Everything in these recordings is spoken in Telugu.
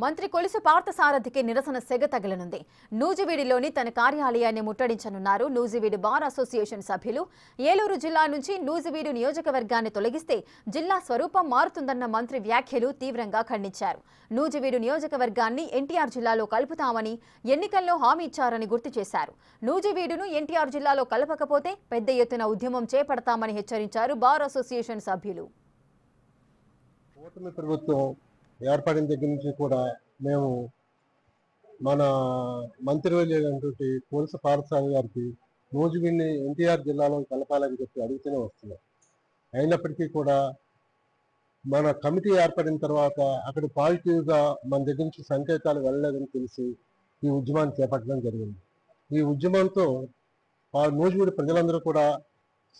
మంత్రి కొలుసు పార్థసారథికి నిరసన సెగ తగలనుంది. నూజివీడిలోని తన కార్యాలయాన్ని ముట్టడించనున్నారు నూజివీడు బార్ అసోసియేషన్ సభ్యులు. ఏలూరు జిల్లా నుంచి నూజివీడు నియోజకవర్గాన్ని తొలగిస్తే జిల్లా స్వరూపం మారుతుందన్న మంత్రి వ్యాఖ్యలు తీవ్రంగా ఖండించారు. నూజివీడు నియోజకవర్గాన్ని ఎన్టీఆర్ జిల్లాలో కలుపుతామని ఎన్నికల్లో హామీ ఇచ్చారని గుర్తు చేశారు. నూజివీడును ఎన్టీఆర్ జిల్లాలో కలపకపోతే పెద్ద ఎత్తున ఉద్యమం చేపడతామని హెచ్చరించారు బార్ అసోసియేషన్ సభ్యులు. ఏర్పడిన దగ్గర నుంచి కూడా మేము మన మంత్రివర్యులైనటువంటి కొలుసు పార్థసారథి గారికి నూజివీడుని ఎన్టీఆర్ జిల్లాలో కలపాలని చెప్పి అడుగుతూనే వస్తున్నాం. అయినప్పటికీ కూడా మన కమిటీ ఏర్పడిన తర్వాత అక్కడ పాజిటివ్గా మన దగ్గర నుంచి సంకేతాలు వెళ్ళలేదని తెలిసి ఈ ఉద్యమాన్ని చేపట్టడం జరిగింది. ఈ ఉద్యమంతో నూజివీడు ప్రజలందరూ కూడా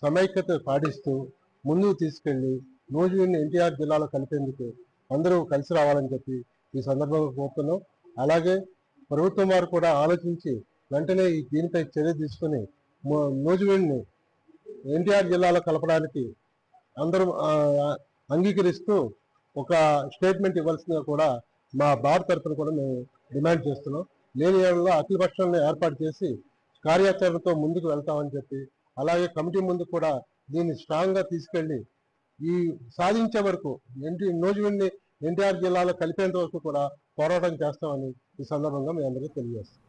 సమైక్యత పాటిస్తూ ముందుకు తీసుకెళ్లి నూజివీడుని ఎన్టీఆర్ జిల్లాలో కలిపేందుకు అందరూ కలిసి రావాలని చెప్పి ఈ సందర్భంగా కోరుతున్నాం. అలాగే ప్రభుత్వం వారు కూడా ఆలోచించి వెంటనే దీనిపై చర్య తీసుకుని నూజివీడుని ఎన్టీఆర్ జిల్లాలో కలపడానికి అందరూ అంగీకరిస్తూ ఒక స్టేట్మెంట్ ఇవ్వాల్సిందిగా కూడా మా బార్ తరఫున కూడా మేము డిమాండ్ చేస్తున్నాం. లేని ఏళ్ళలో అఖిలపక్షాలను ఏర్పాటు చేసి కార్యాచరణతో ముందుకు వెళ్తామని చెప్పి, అలాగే కమిటీ ముందు కూడా దీన్ని స్ట్రాంగ్గా తీసుకెళ్లి ఈ సాధించే వరకు నూజివీడుని ఎన్టీఆర్ జిల్లాలో కలిపేంత వరకు కూడా పోరాటం చేస్తామని ఈ సందర్భంగా మీ అందరికీ తెలియజేస్తాం.